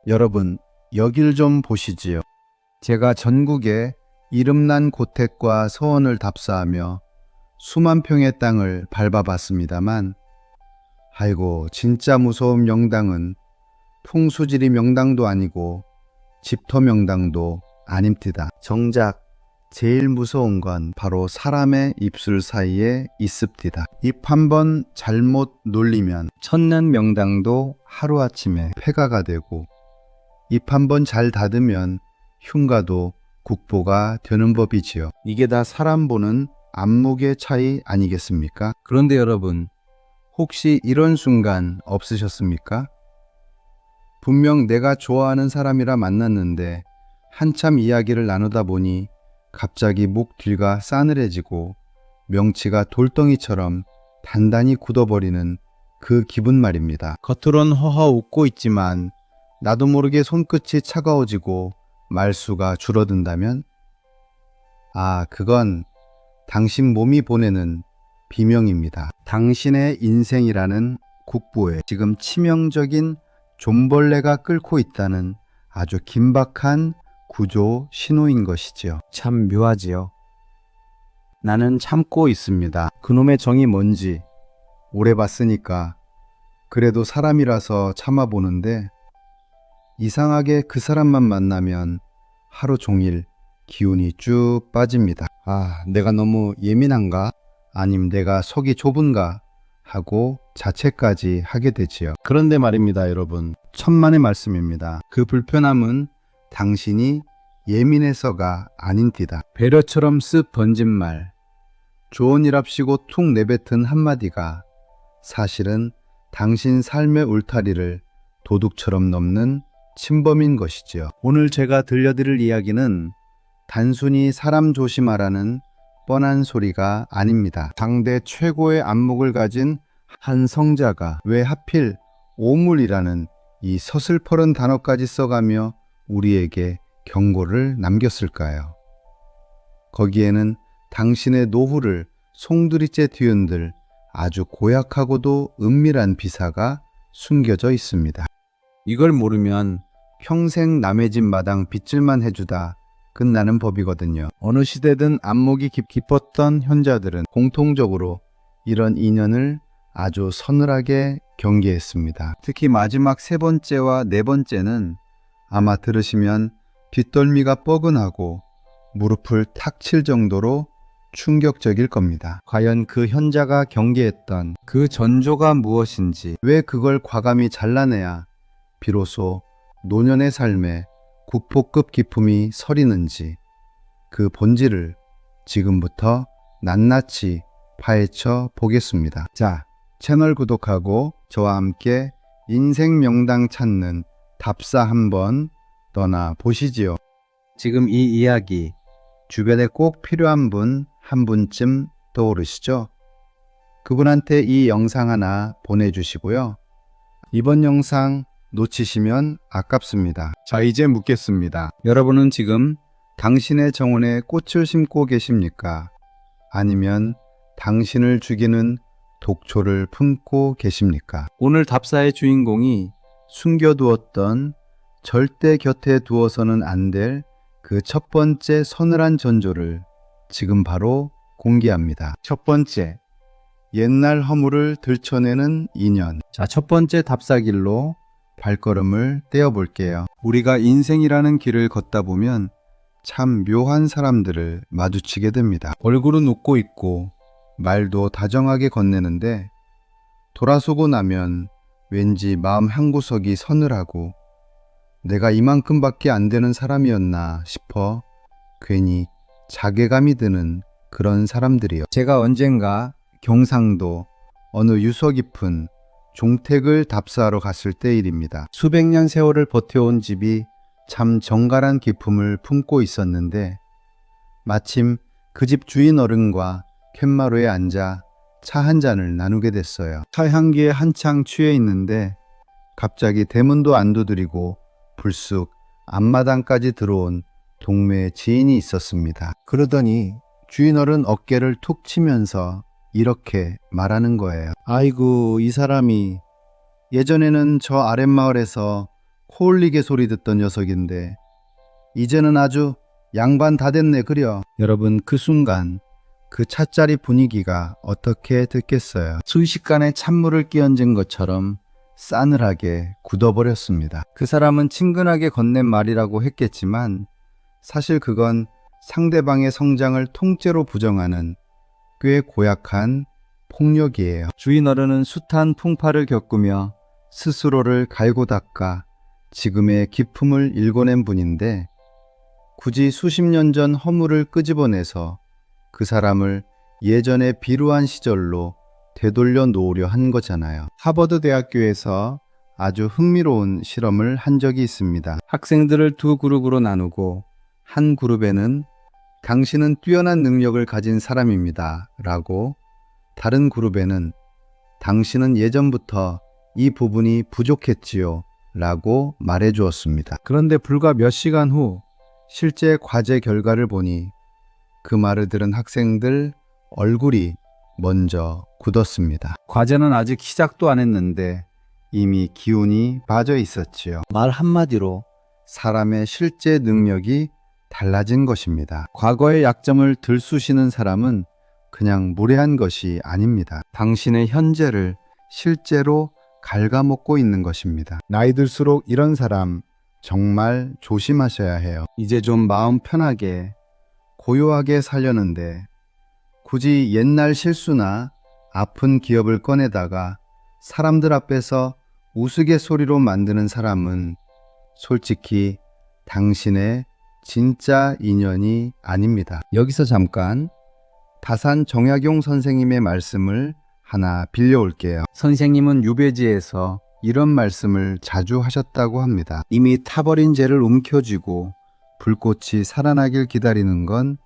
여러분, 여길 좀 보시지요. 제가 전국에 이름난 고택과 서원을 답사하며 수만 평의 땅을 밟아봤습니다만, 아이고, 진짜 무서운 명당은 풍수지리 명당도 아니고 집터 명당도 아닙니다. 정작 제일 무서운 건 바로 사람의 입술 사이에 있습니다. 입 한번 잘못 놀리면 천년 명당도 하루아침에 폐가가 되고, 입 한번 잘 닫으면 흉가도 국보가 되는 법이지요. 이게 다 사람 보는 안목의 차이 아니겠습니까? 그런데 여러분, 혹시 이런 순간 없으셨습니까? 분명 내가 좋아하는 사람이라 만났는데 한참 이야기를 나누다 보니 갑자기 목 뒤가 싸늘해지고 명치가 돌덩이처럼 단단히 굳어버리는 그 기분 말입니다. 겉으론 허허 웃고 있지만 나도 모르게 손끝이 차가워지고 말수가 줄어든다면? 그건 당신 몸이 보내는 비명입니다. 당신의 인생이라는 국보에 지금 치명적인 좀벌레가 끓고 있다는 아주 긴박한 구조 신호인 것이지요. 참 묘하지요. 나는 참고 있습니다. 그놈의 정이 뭔지 오래 봤으니까 그래도 사람이라서 참아보는데, 이상하게 그 사람만 만나면 하루 종일 기운이 쭉 빠집니다. 내가 너무 예민한가? 아님 내가 속이 좁은가? 하고 자책까지 하게 되지요. 그런데 말입니다, 여러분. 천만의 말씀입니다. 그 불편함은 당신이 예민해서가 아닌디다. 배려처럼 쓱 던진 말, 좋은 일합시고 툭 내뱉은 한마디가 사실은 당신 삶의 울타리를 도둑처럼 넘는 침범인 것이지요. 오늘 제가 들려드릴 이야기는 단순히 사람 조심하라는 뻔한 소리가 아닙니다. 당대 최고의 안목을 가진 한 성자가 왜 하필 오물이라는 이 서슬퍼런 단어까지 써가며 우리에게 경고를 남겼을까요? 거기에는 당신의 노후를 송두리째 뒤흔들 아주 고약하고도 은밀한 비사가 숨겨져 있습니다. 이걸 모르면 평생 남의 집 마당 빗질만 해주다 끝나는 법이거든요. 어느 시대든 안목이 깊었던 현자들은 공통적으로 이런 인연을 아주 서늘하게 경계했습니다. 특히 마지막 세 번째와 네 번째는 아마 들으시면 뒷덜미가 뻐근하고 무릎을 탁 칠 정도로 충격적일 겁니다. 과연 그 현자가 경계했던 그 전조가 무엇인지, 왜 그걸 과감히 잘라내야 비로소 노년의 삶에 국보급 기품이 서리는지, 그 본질을 지금부터 낱낱이 파헤쳐 보겠습니다. 자, 채널 구독하고 저와 함께 인생 명당 찾는 답사 한번 떠나 보시지요. 지금 이 이야기 주변에 꼭 필요한 분 한 분쯤 떠오르시죠? 그분한테 이 영상 하나 보내주시고요. 이번 영상 놓치시면 아깝습니다. 자, 이제 묻겠습니다. 여러분은 지금 당신의 정원에 꽃을 심고 계십니까? 아니면 당신을 죽이는 독초를 품고 계십니까? 오늘 답사의 주인공이 숨겨두었던, 절대 곁에 두어서는 안 될 그 첫 번째 서늘한 전조를 지금 바로 공개합니다. 첫 번째, 옛날 허물을 들춰내는 인연. 자, 첫 번째 답사길로 발걸음을 떼어볼게요. 우리가 인생이라는 길을 걷다 보면 참 묘한 사람들을 마주치게 됩니다. 얼굴은 웃고 있고 말도 다정하게 건네는데 돌아서고 나면 왠지 마음 한구석이 서늘하고 내가 이만큼밖에 안 되는 사람이었나 싶어 괜히 자괴감이 드는 그런 사람들이요. 제가 언젠가 경상도 어느 유서 깊은 종택을 답사하러 갔을 때 일입니다. 수백 년 세월을 버텨온 집이 참 정갈한 기품을 품고 있었는데 마침 그 집 주인 어른과 툇마루에 앉아 차 한 잔을 나누게 됐어요. 차 향기에 한창 취해 있는데 갑자기 대문도 안 두드리고 불쑥 앞마당까지 들어온 동매의 지인이 있었습니다. 그러더니 주인 어른 어깨를 툭 치면서 이렇게 말하는 거예요. 아이고, 이 사람이 예전에는 저 아랫마을에서 코올리게 소리 듣던 녀석인데 이제는 아주 양반 다 됐네 그려. 여러분, 그 순간 그 찻자리 분위기가 어떻게 됐겠어요. 순식간에 찬물을 끼얹은 것처럼 싸늘하게 굳어버렸습니다. 그 사람은 친근하게 건넨 말이라고 했겠지만 사실 그건 상대방의 성장을 통째로 부정하는 꽤 고약한 폭력이에요. 주인 어른은 숱한 풍파를 겪으며 스스로를 갈고 닦아 지금의 기품을 일궈낸 분인데 굳이 수십 년 전 허물을 끄집어내서 그 사람을 예전의 비루한 시절로 되돌려 놓으려 한 거잖아요. 하버드 대학교에서 아주 흥미로운 실험을 한 적이 있습니다. 학생들을 두 그룹으로 나누고 한 그룹에는 당신은 뛰어난 능력을 가진 사람입니다 라고, 다른 그룹에는 당신은 예전부터 이 부분이 부족했지요 라고 말해 주었습니다. 그런데 불과 몇 시간 후 실제 과제 결과를 보니 그 말을 들은 학생들 얼굴이 먼저 굳었습니다. 과제는 아직 시작도 안 했는데 이미 기운이 빠져 있었지요. 말 한마디로 사람의 실제 능력이 달라진 것입니다. 과거의 약점을 들쑤시는 사람은 그냥 무례한 것이 아닙니다. 당신의 현재를 실제로 갉아먹고 있는 것입니다. 나이 들수록 이런 사람 정말 조심하셔야 해요. 이제 좀 마음 편하게 고요하게 살려는데 굳이 옛날 실수나 아픈 기억을 꺼내다가 사람들 앞에서 우스갯소리로 만드는 사람은 솔직히 당신의 진짜 인연이 아닙니다. 여기서 잠깐 다산 정약용 선생님의 말씀을 하나 빌려올게요. 선생님은 유배지에서 이런 말씀을 자주 하셨다고 합니다. 이미 타버린 죄를 움켜쥐고 불꽃이 살아나길 기다리는 건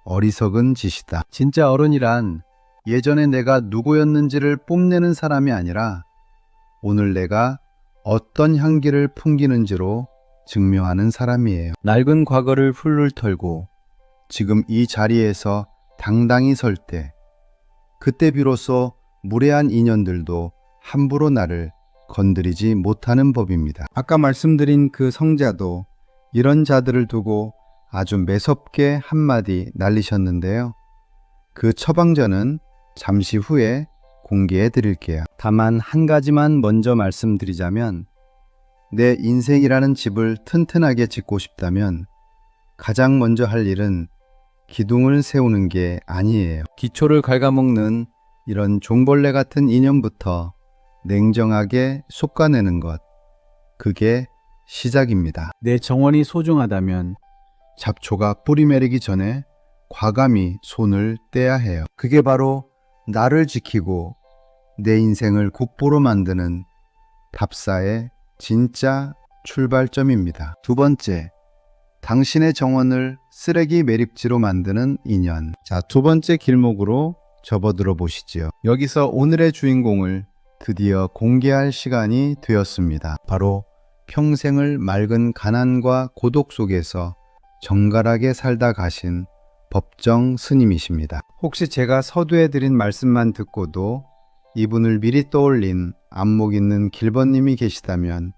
어리석은 짓이다. 진짜 어른이란 예전에 내가 누구였는지를 뽐내는 사람이 아니라 오늘 내가 어떤 향기를 풍기는지로 증명하는 사람이에요. 낡은 과거를 훌훌 털고 지금 이 자리에서 당당히 설 때, 그때 비로소 무례한 인연들도 함부로 나를 건드리지 못하는 법입니다. 아까 말씀드린 그 성자도 이런 자들을 두고 아주 매섭게 한마디 날리셨는데요. 그 처방전은 잠시 후에 공개해 드릴게요. 다만 한 가지만 먼저 말씀드리자면, 내 인생이라는 집을 튼튼하게 짓고 싶다면 가장 먼저 할 일은 기둥을 세우는 게 아니에요. 기초를 갉아먹는 이런 종벌레 같은 인연부터 냉정하게 솎아내는 것, 그게 시작입니다. 내 정원이 소중하다면 잡초가 뿌리 내리기 전에 과감히 손을 떼야 해요. 그게 바로 나를 지키고 내 인생을 국보로 만드는 답사의 진짜 출발점입니다. 두 번째, 당신의 정원을 쓰레기 매립지로 만드는 인연. 자, 두 번째 길목으로 접어들어 보시지요. 여기서 오늘의 주인공을 드디어 공개할 시간이 되었습니다. 바로 평생을 맑은 가난과 고독 속에서 정갈하게 살다 가신 법정 스님이십니다. 혹시 제가 서두에 드린 말씀만 듣고도 이분을 미리 떠올린 안목 있는 길번님이 계시다면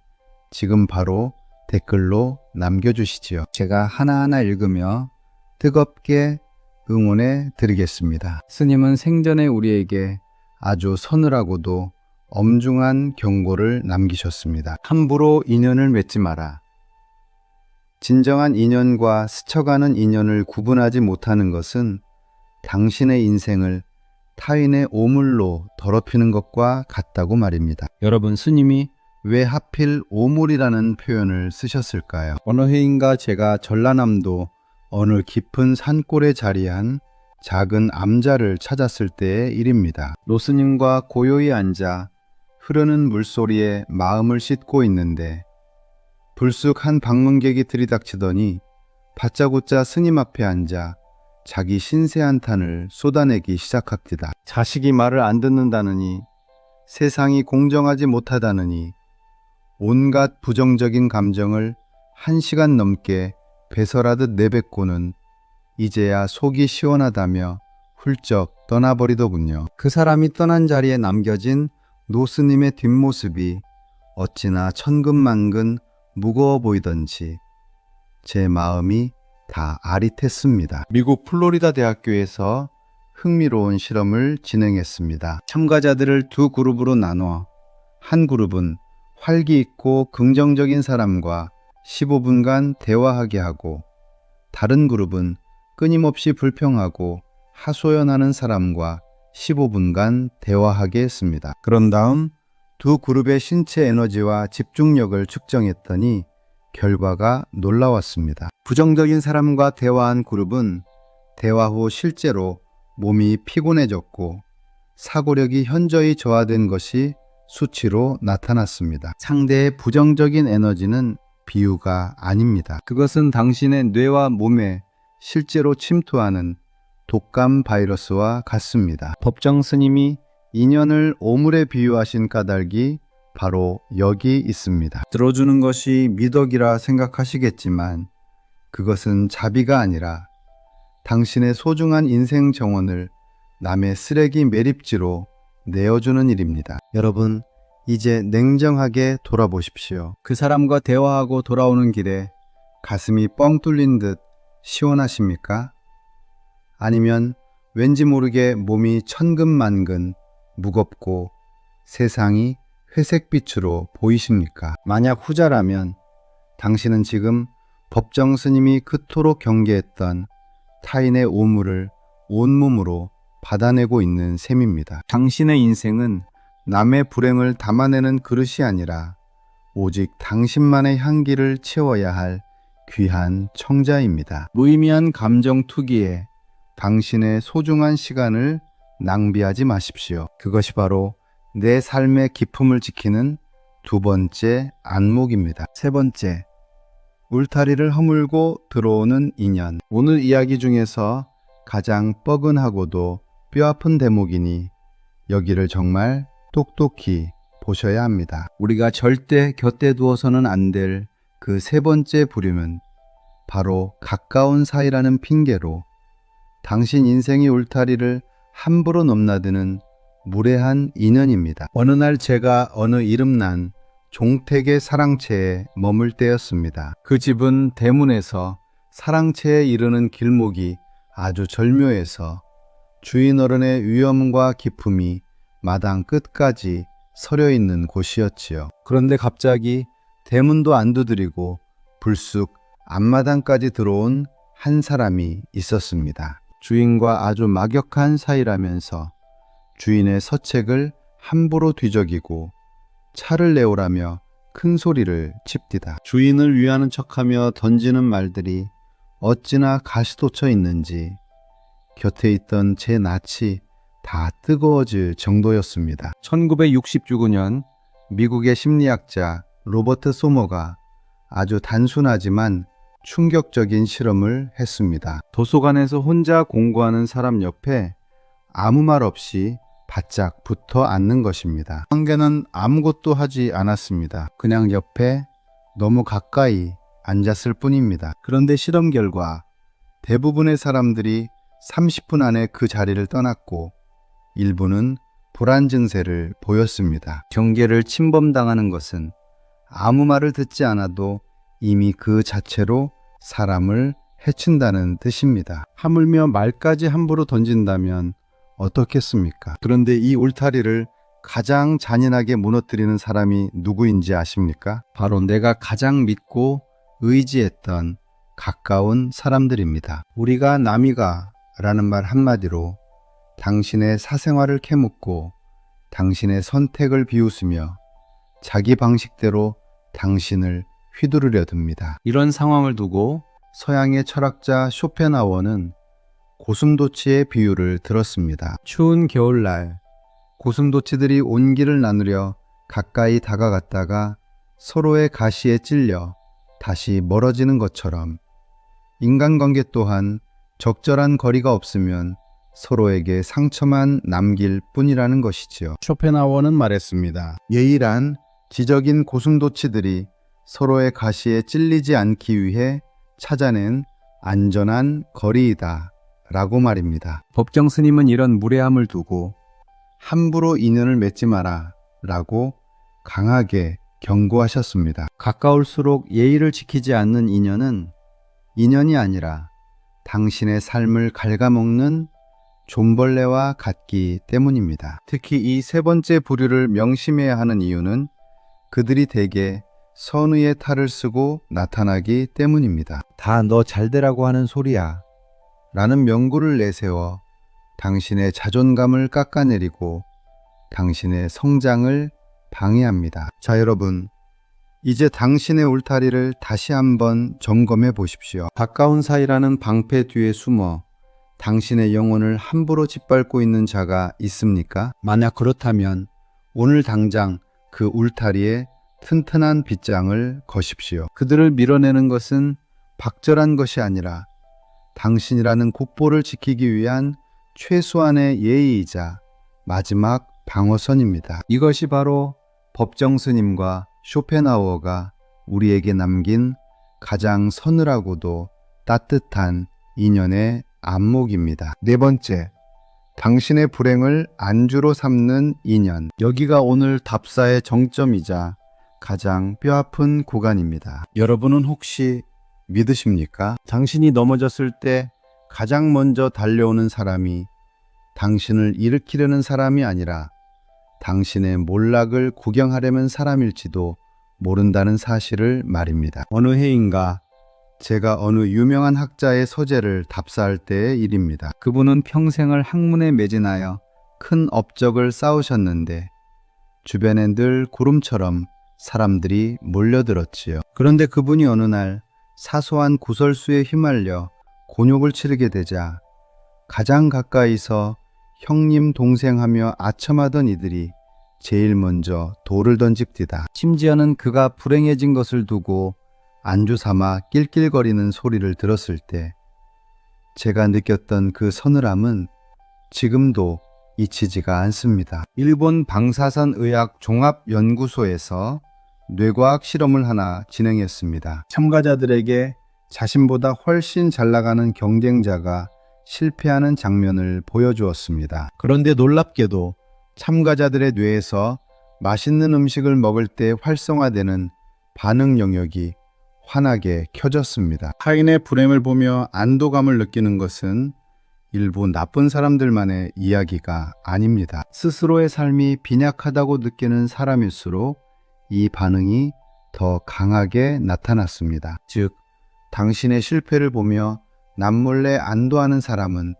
지금 바로 댓글로 남겨주시지요. 제가 하나하나 읽으며 뜨겁게 응원해 드리겠습니다. 스님은 생전에 우리에게 아주 서늘하고도 엄중한 경고를 남기셨습니다. 함부로 인연을 맺지 마라. 진정한 인연과 스쳐가는 인연을 구분하지 못하는 것은 당신의 인생을 타인의 오물로 더럽히는 것과 같다고 말입니다. 여러분, 스님이 왜 하필 오물이라는 표현을 쓰셨을까요? 어느 해인가 제가 전라남도 어느 깊은 산골에 자리한 작은 암자를 찾았을 때의 일입니다. 노스님과 고요히 앉아 흐르는 물소리에 마음을 씻고 있는데 불쑥 한 방문객이 들이닥치더니 바짜고짜 스님 앞에 앉아 자기 신세 한탄을 쏟아내기 시작합니다. 자식이 말을 안 듣는다느니, 세상이 공정하지 못하다느니, 온갖 부정적인 감정을 1시간 넘게 배설하듯 내뱉고는 이제야 속이 시원하다며 훌쩍 떠나버리더군요. 그 사람이 떠난 자리에 남겨진 노스님의 뒷모습이 어찌나 천근만근 무거워 보이던지 제 마음이 다 아릿했습니다. 미국 플로리다 대학교에서 흥미로운 실험을 진행했습니다. 참가자들을 두 그룹으로 나눠 한 그룹은 활기 있고 긍정적인 사람과 15분간 대화하게 하고 다른 그룹은 끊임없이 불평하고 하소연하는 사람과 15분간 대화하게 했습니다. 그런 다음 두 그룹의 신체 에너지와 집중력을 측정했더니 결과가 놀라웠습니다. 부정적인 사람과 대화한 그룹은 대화 후 실제로 몸이 피곤해졌고 사고력이 현저히 저하된 것이 수치로 나타났습니다. 상대의 부정적인 에너지는 비유가 아닙니다. 그것은 당신의 뇌와 몸에 실제로 침투하는 독감 바이러스와 같습니다. 법정 스님이 인연을 오물에 비유하신 까닭이 바로 여기 있습니다. 들어주는 것이 미덕이라 생각하시겠지만 그것은 자비가 아니라 당신의 소중한 인생 정원을 남의 쓰레기 매립지로 내어주는 일입니다. 여러분, 이제 냉정하게 돌아보십시오. 그 사람과 대화하고 돌아오는 길에 가슴이 뻥 뚫린 듯 시원하십니까? 아니면 왠지 모르게 몸이 천근만근 무겁고 세상이 회색빛으로 보이십니까? 만약 후자라면 당신은 지금 법정 스님이 그토록 경계했던 타인의 오물을 온몸으로 받아내고 있는 셈입니다. 당신의 인생은 남의 불행을 담아내는 그릇이 아니라 오직 당신만의 향기를 채워야 할 귀한 청자입니다. 무의미한 감정 투기에 당신의 소중한 시간을 낭비하지 마십시오. 그것이 바로 내 삶의 기품을 지키는 두 번째 안목입니다. 세 번째, 울타리를 허물고 들어오는 인연. 오늘 이야기 중에서 가장 뻐근하고도 뼈아픈 대목이니 여기를 정말 똑똑히 보셔야 합니다. 우리가 절대 곁에 두어서는 안 될 그 세 번째 부류는 바로 가까운 사이라는 핑계로 당신 인생의 울타리를 함부로 넘나드는 무례한 인연입니다. 어느 날 제가 어느 이름난 종택의 사랑채에 머물 때였습니다. 그 집은 대문에서 사랑채에 이르는 길목이 아주 절묘해서 주인 어른의 위엄과 기품이 마당 끝까지 서려 있는 곳이었지요. 그런데 갑자기 대문도 안 두드리고 불쑥 앞마당까지 들어온 한 사람이 있었습니다. 주인과 아주 막역한 사이라면서 주인의 서책을 함부로 뒤적이고 차를 내오라며 큰 소리를 칩디다. 주인을 위하는 척하며 던지는 말들이 어찌나 가시돋쳐 있는지 곁에 있던 제 낯이 다 뜨거워질 정도였습니다. 1969년 미국의 심리학자 로버트 소머가 아주 단순하지만 충격적인 실험을 했습니다. 도서관에서 혼자 공부하는 사람 옆에 아무 말 없이 바짝 붙어 앉는 것입니다. 관계는 아무것도 하지 않았습니다. 그냥 옆에 너무 가까이 앉았을 뿐입니다. 그런데 실험 결과 대부분의 사람들이 30분 안에 그 자리를 떠났고 일부는 불안 증세를 보였습니다. 경계를 침범당하는 것은 아무 말을 듣지 않아도 이미 그 자체로 사람을 해친다는 뜻입니다. 하물며 말까지 함부로 던진다면 어떻겠습니까? 그런데 이 울타리를 가장 잔인하게 무너뜨리는 사람이 누구인지 아십니까? 바로 내가 가장 믿고 의지했던 가까운 사람들입니다. 우리가 남이가 라는 말 한마디로 당신의 사생활을 캐묻고 당신의 선택을 비웃으며 자기 방식대로 당신을 휘두르려 듭니다. 이런 상황을 두고 서양의 철학자 쇼펜하워는 고슴도치의 비유를 들었습니다. 추운 겨울날 고슴도치들이 온기를 나누려 가까이 다가갔다가 서로의 가시에 찔려 다시 멀어지는 것처럼 인간관계 또한 적절한 거리가 없으면 서로에게 상처만 남길 뿐이라는 것이지요. 쇼펜하워는 말했습니다. 예의란 지적인 고슴도치들이 서로의 가시에 찔리지 않기 위해 찾아낸 안전한 거리이다 라고 말입니다. 법정 스님은 이런 무례함을 두고 함부로 인연을 맺지 마라 라고 강하게 경고하셨습니다. 가까울수록 예의를 지키지 않는 인연은 인연이 아니라 당신의 삶을 갉아먹는 좀벌레와 같기 때문입니다. 특히 이 세 번째 부류를 명심해야 하는 이유는 그들이 대개 선의의 탈을 쓰고 나타나기 때문입니다. 다 너 잘되라고 하는 소리야 라는 명구를 내세워 당신의 자존감을 깎아내리고 당신의 성장을 방해합니다. 자, 여러분, 이제 당신의 울타리를 다시 한번 점검해 보십시오. 가까운 사이라는 방패 뒤에 숨어 당신의 영혼을 함부로 짓밟고 있는 자가 있습니까? 만약 그렇다면 오늘 당장 그 울타리에 튼튼한 빗장을 거십시오. 그들을 밀어내는 것은 박절한 것이 아니라 당신이라는 국보를 지키기 위한 최소한의 예의이자 마지막 방어선입니다. 이것이 바로 법정 스님과 쇼펜하우어가 우리에게 남긴 가장 서늘하고도 따뜻한 인연의 안목입니다. 네 번째, 당신의 불행을 안주로 삼는 인연. 여기가 오늘 답사의 정점이자 가장 뼈아픈 구간입니다. 여러분은 혹시 믿으십니까? 당신이 넘어졌을 때 가장 먼저 달려오는 사람이 당신을 일으키려는 사람이 아니라 당신의 몰락을 구경하려는 사람일지도 모른다는 사실을 말입니다. 어느 해인가 제가 어느 유명한 학자의 서재를 답사할 때의 일입니다. 그분은 평생을 학문에 매진하여 큰 업적을 쌓으셨는데 주변에 늘 구름처럼 사람들이 몰려들었지요. 그런데 그분이 어느 날 사소한 구설수에 휘말려 곤욕을 치르게 되자 가장 가까이서 형님 동생하며 아첨하던 이들이 제일 먼저 돌을 던집디다. 심지어는 그가 불행해진 것을 두고 안주 삼아 낄낄거리는 소리를 들었을 때 제가 느꼈던 그 서늘함은 지금도 잊히지가 않습니다. 일본 방사선 의학 종합연구소에서 뇌과학 실험을 하나 진행했습니다. 참가자들에게 자신보다 훨씬 잘 나가는 경쟁자가 실패하는 장면을 보여주었습니다. 그런데 놀랍게도 참가자들의 뇌에서 맛있는 음식을 먹을 때 활성화되는 반응 영역이 환하게 켜졌습니다. 타인의 불행을 보며 안도감을 느끼는 것은 일부 나쁜 사람들만의 이야기가 아닙니다. 스스로의 삶이 빈약하다고 느끼는 사람일수록 이 반응이 더 강하게 나타났습니다. 즉, 당신의 실패를 보며 남몰래 안도하는 사람은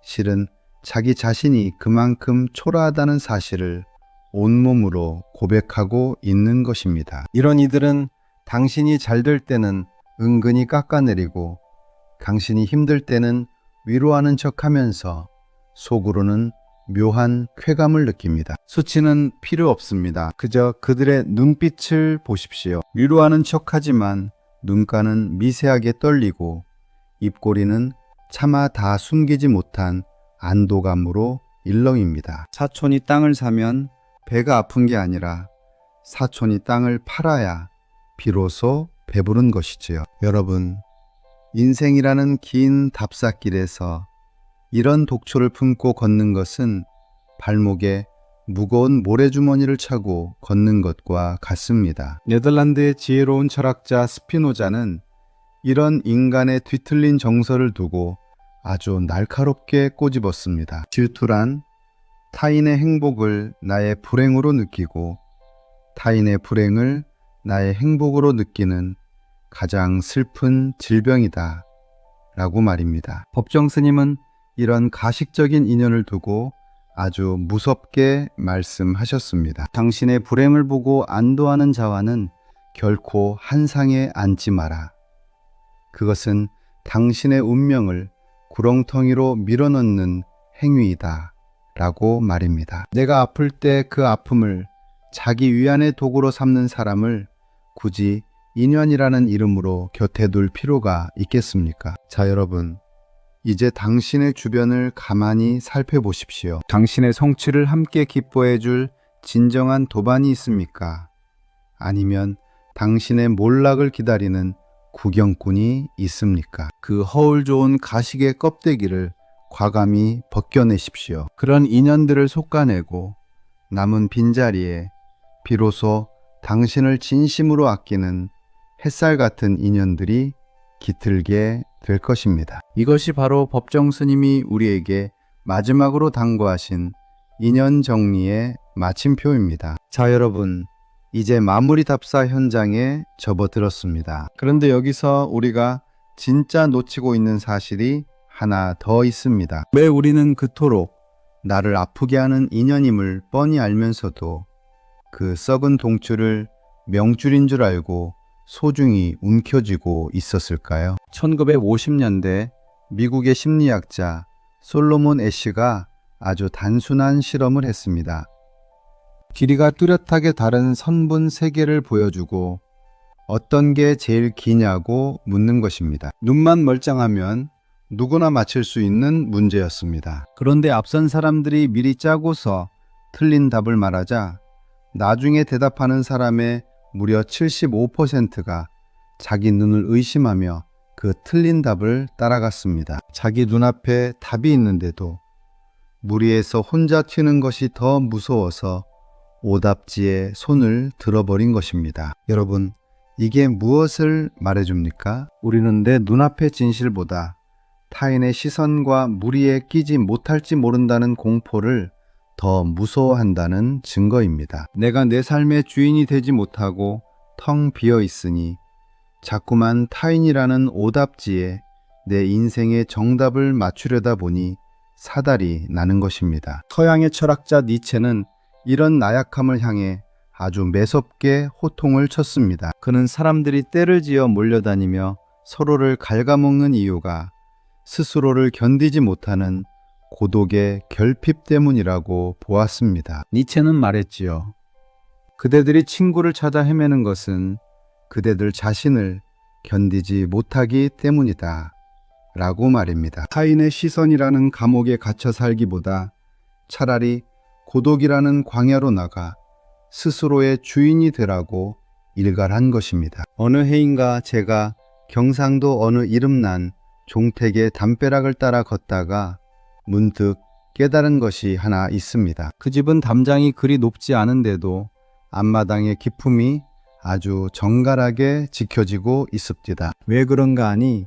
실은 자기 자신이 그만큼 초라하다는 사실을 온몸으로 고백하고 있는 것입니다. 이런 이들은 당신이 잘 될 때는 은근히 깎아내리고 당신이 힘들 때는 위로하는 척하면서 속으로는 묘한 쾌감을 느낍니다. 수치는 필요 없습니다. 그저 그들의 눈빛을 보십시오. 위로하는 척하지만 눈가는 미세하게 떨리고 입꼬리는 차마 다 숨기지 못한 안도감으로 일렁입니다. 사촌이 땅을 사면 배가 아픈 게 아니라 사촌이 땅을 팔아야 비로소 배부른 것이지요. 여러분, 인생이라는 긴 답사길에서 이런 독초를 품고 걷는 것은 발목에 무거운 모래주머니를 차고 걷는 것과 같습니다. 네덜란드의 지혜로운 철학자 스피노자는 이런 인간의 뒤틀린 정서를 두고 아주 날카롭게 꼬집었습니다. 질투란 타인의 행복을 나의 불행으로 느끼고 타인의 불행을 나의 행복으로 느끼는 가장 슬픈 질병이다 라고 말입니다. 법정 스님은 이런 가식적인 인연을 두고 아주 무섭게 말씀하셨습니다. 당신의 불행을 보고 안도하는 자와는 결코 한 상에 앉지 마라. 그것은 당신의 운명을 구렁텅이로 밀어넣는 행위이다 라고 말입니다. 내가 아플 때 그 아픔을 자기 위안의 도구로 삼는 사람을 굳이 인연이라는 이름으로 곁에 둘 필요가 있겠습니까? 자, 여러분, 이제 당신의 주변을 가만히 살펴보십시오. 당신의 성취를 함께 기뻐해 줄 진정한 도반이 있습니까? 아니면 당신의 몰락을 기다리는 구경꾼이 있습니까? 그 허울 좋은 가식의 껍데기를 과감히 벗겨내십시오. 그런 인연들을 솎아내고 남은 빈자리에 비로소 당신을 진심으로 아끼는 햇살 같은 인연들이 깃들게 될 것입니다. 이것이 바로 법정 스님이 우리에게 마지막으로 당부하신 인연 정리의 마침표입니다. 자, 여러분, 이제 마무리 답사 현장에 접어들었습니다. 그런데 여기서 우리가 진짜 놓치고 있는 사실이 하나 더 있습니다. 왜 우리는 그토록 나를 아프게 하는 인연임을 뻔히 알면서도 그 썩은 동줄을 명줄인 줄 알고 소중히 움켜쥐고 있었을까요? 1950년대 미국의 심리학자 솔로몬 애쉬가 아주 단순한 실험을 했습니다. 길이가 뚜렷하게 다른 선분 3개를 보여주고 어떤 게 제일 기냐고 묻는 것입니다. 눈만 멀쩡하면 누구나 맞힐 수 있는 문제였습니다. 그런데 앞선 사람들이 미리 짜고서 틀린 답을 말하자 나중에 대답하는 사람의 무려 75%가 자기 눈을 의심하며 그 틀린 답을 따라갔습니다. 자기 눈앞에 답이 있는데도 무리에서 혼자 튀는 것이 더 무서워서 오답지에 손을 들어버린 것입니다. 여러분, 이게 무엇을 말해줍니까? 우리는 내 눈앞의 진실보다 타인의 시선과 무리에 끼지 못할지 모른다는 공포를 더 무서워한다는 증거입니다. 내가 내 삶의 주인이 되지 못하고 텅 비어 있으니 자꾸만 타인이라는 오답지에 내 인생의 정답을 맞추려다 보니 사달이 나는 것입니다. 서양의 철학자 니체는 이런 나약함을 향해 아주 매섭게 호통을 쳤습니다. 그는 사람들이 떼를 지어 몰려다니며 서로를 갉아먹는 이유가 스스로를 견디지 못하는 고독의 결핍 때문이라고 보았습니다. 니체는 말했지요. 그대들이 친구를 찾아 헤매는 것은 그대들 자신을 견디지 못하기 때문이다. 라고 말입니다. 타인의 시선이라는 감옥에 갇혀 살기보다 차라리 고독이라는 광야로 나가 스스로의 주인이 되라고 일갈한 것입니다. 어느 해인가 제가 경상도 어느 이름난 종택의 담벼락을 따라 걷다가 문득 깨달은 것이 하나 있습니다. 그 집은 담장이 그리 높지 않은데도 앞마당의 기품이 아주 정갈하게 지켜지고 있습니다. 왜 그런가 하니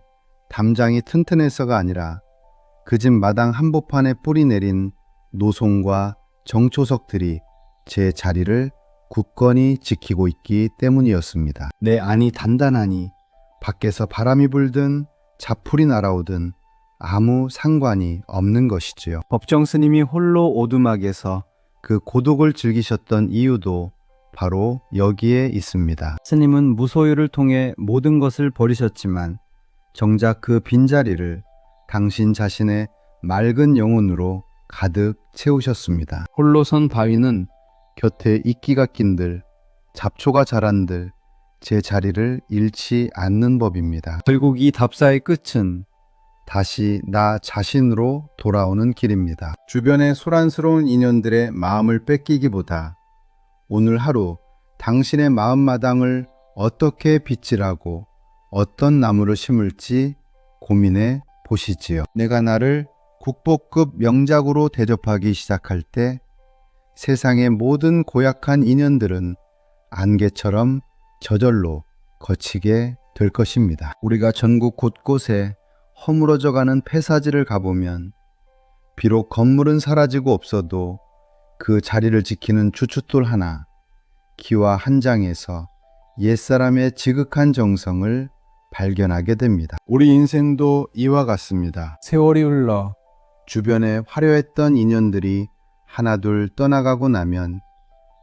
담장이 튼튼해서가 아니라 그 집 마당 한복판에 뿌리 내린 노송과 정초석들이 제 자리를 굳건히 지키고 있기 때문이었습니다. 내 안이 단단하니 밖에서 바람이 불든 자풀이 날아오든 아무 상관이 없는 것이지요. 법정 스님이 홀로 오두막에서 그 고독을 즐기셨던 이유도 바로 여기에 있습니다. 스님은 무소유를 통해 모든 것을 버리셨지만 정작 그 빈자리를 당신 자신의 맑은 영혼으로 가득 채우셨습니다. 홀로 선 바위는 곁에 이끼가 낀들, 잡초가 자란들 제 자리를 잃지 않는 법입니다. 결국 이 답사의 끝은 다시 나 자신으로 돌아오는 길입니다. 주변의 소란스러운 인연들의 마음을 뺏기기보다 오늘 하루 당신의 마음마당을 어떻게 빗질하고 어떤 나무를 심을지 고민해 보시지요. 내가 나를 국보급 명작으로 대접하기 시작할 때 세상의 모든 고약한 인연들은 안개처럼 저절로 거치게 될 것입니다. 우리가 전국 곳곳에 허물어져가는 폐사지를 가보면 비록 건물은 사라지고 없어도 그 자리를 지키는 주춧돌 하나, 기와 한 장에서 옛사람의 지극한 정성을 발견하게 됩니다. 우리 인생도 이와 같습니다. 세월이 흘러 주변에 화려했던 인연들이 하나둘 떠나가고 나면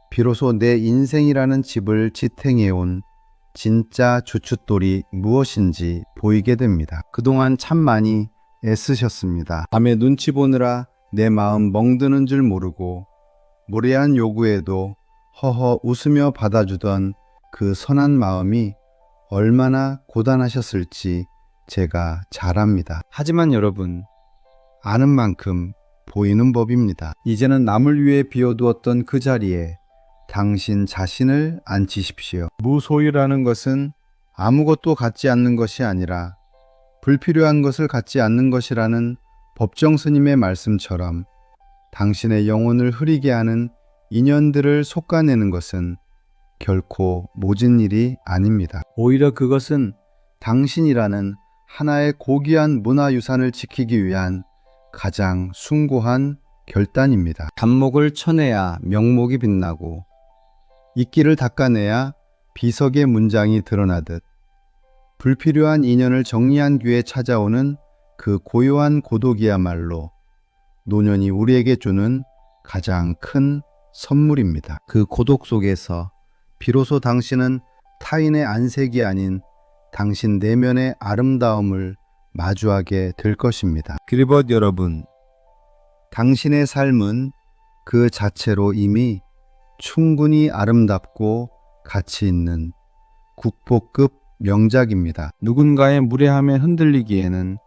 비로소 내 인생이라는 집을 지탱해온 진짜 주춧돌이 무엇인지 보이게 됩니다. 그동안 참 많이 애쓰셨습니다. 밤에 눈치 보느라 내 마음 멍드는 줄 모르고 무례한 요구에도 허허 웃으며 받아주던 그 선한 마음이 얼마나 고단하셨을지 제가 잘 압니다. 하지만 여러분, 아는 만큼 보이는 법입니다. 이제는 남을 위해 비워두었던 그 자리에 당신 자신을 앉히십시오. 무소유라는 것은 아무것도 갖지 않는 것이 아니라 불필요한 것을 갖지 않는 것이라는 법정 스님의 말씀처럼 당신의 영혼을 흐리게 하는 인연들을 솎아내는 것은 결코 모진 일이 아닙니다. 오히려 그것은 당신이라는 하나의 고귀한 문화유산을 지키기 위한 가장 숭고한 결단입니다. 단목을 쳐내야 명목이 빛나고 이끼를 닦아내야 비석의 문장이 드러나듯 불필요한 인연을 정리한 뒤에 찾아오는 그 고요한 고독이야말로 노년이 우리에게 주는 가장 큰 선물입니다. 그 고독 속에서 비로소 당신은 타인의 안색이 아닌 당신 내면의 아름다움을 마주하게 될 것입니다. 그리벗 여러분, 당신의 삶은 그 자체로 이미 충분히 아름답고 가치 있는 국보급 명작입니다. 누군가의 무례함에 흔들리기에는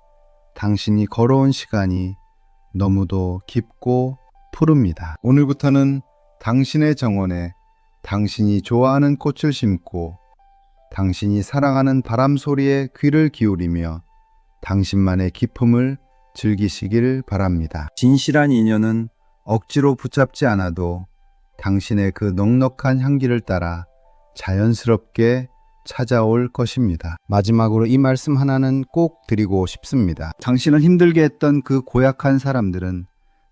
당신이 걸어온 시간이 너무도 깊고 푸릅니다. 오늘부터는 당신의 정원에 당신이 좋아하는 꽃을 심고 당신이 사랑하는 바람 소리에 귀를 기울이며 당신만의 기쁨을 즐기시길 바랍니다. 진실한 인연은 억지로 붙잡지 않아도 당신의 그 넉넉한 향기를 따라 자연스럽게 찾아올 것입니다. 마지막으로 이 말씀 하나는 꼭 드리고 싶습니다. 당신을 힘들게 했던 그 고약한 사람들은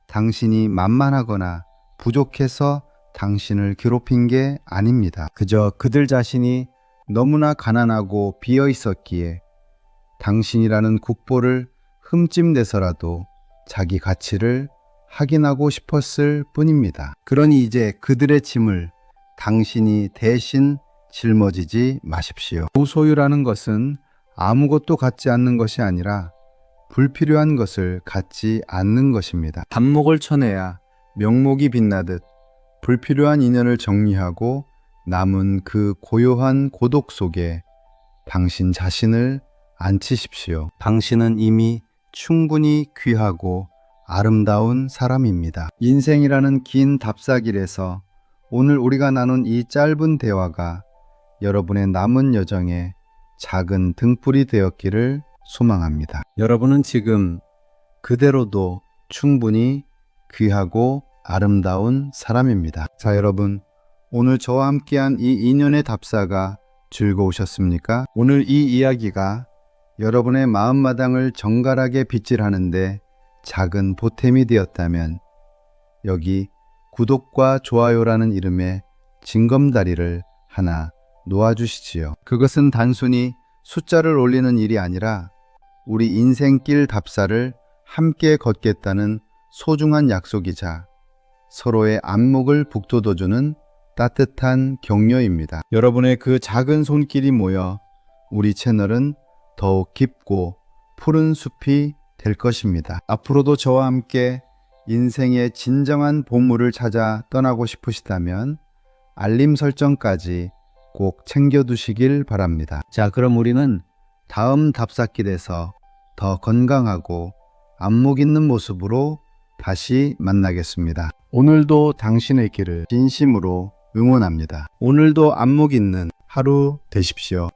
당신이 만만하거나 부족해서 당신을 괴롭힌 게 아닙니다. 그저 그들 자신이 너무나 가난하고 비어 있었기에 당신이라는 국보를 흠집내서라도 자기 가치를 확인하고 싶었을 뿐입니다. 그러니 이제 그들의 짐을 당신이 대신 짊어지지 마십시오. 무소유라는 것은 아무것도 갖지 않는 것이 아니라 불필요한 것을 갖지 않는 것입니다. 단목을 쳐내야 명목이 빛나듯 불필요한 인연을 정리하고 남은 그 고요한 고독 속에 당신 자신을 앉히십시오. 당신은 이미 충분히 귀하고 아름다운 사람입니다. 인생이라는 긴 답사길에서 오늘 우리가 나눈 이 짧은 대화가 여러분의 남은 여정에 작은 등불이 되었기를 소망합니다. 여러분은 지금 그대로도 충분히 귀하고 아름다운 사람입니다. 자, 여러분, 오늘 저와 함께한 이 인연의 답사가 즐거우셨습니까? 오늘 이 이야기가 여러분의 마음마당을 정갈하게 빗질하는데 작은 보탬이 되었다면 여기 구독과 좋아요라는 이름의 징검다리를 하나 놓아주시지요. 그것은 단순히 숫자를 올리는 일이 아니라 우리 인생길 답사를 함께 걷겠다는 소중한 약속이자 서로의 안목을 북돋워주는 따뜻한 격려입니다. 여러분의 그 작은 손길이 모여 우리 채널은 더욱 깊고 푸른 숲이 될 것입니다. 앞으로도 저와 함께 인생의 진정한 보물을 찾아 떠나고 싶으시다면 알림 설정까지 꼭 챙겨두시길 바랍니다. 자, 그럼 우리는 다음 답사길에서 더 건강하고 안목 있는 모습으로 다시 만나겠습니다. 오늘도 당신의 길을 진심으로 응원합니다. 오늘도 안목 있는 하루 되십시오.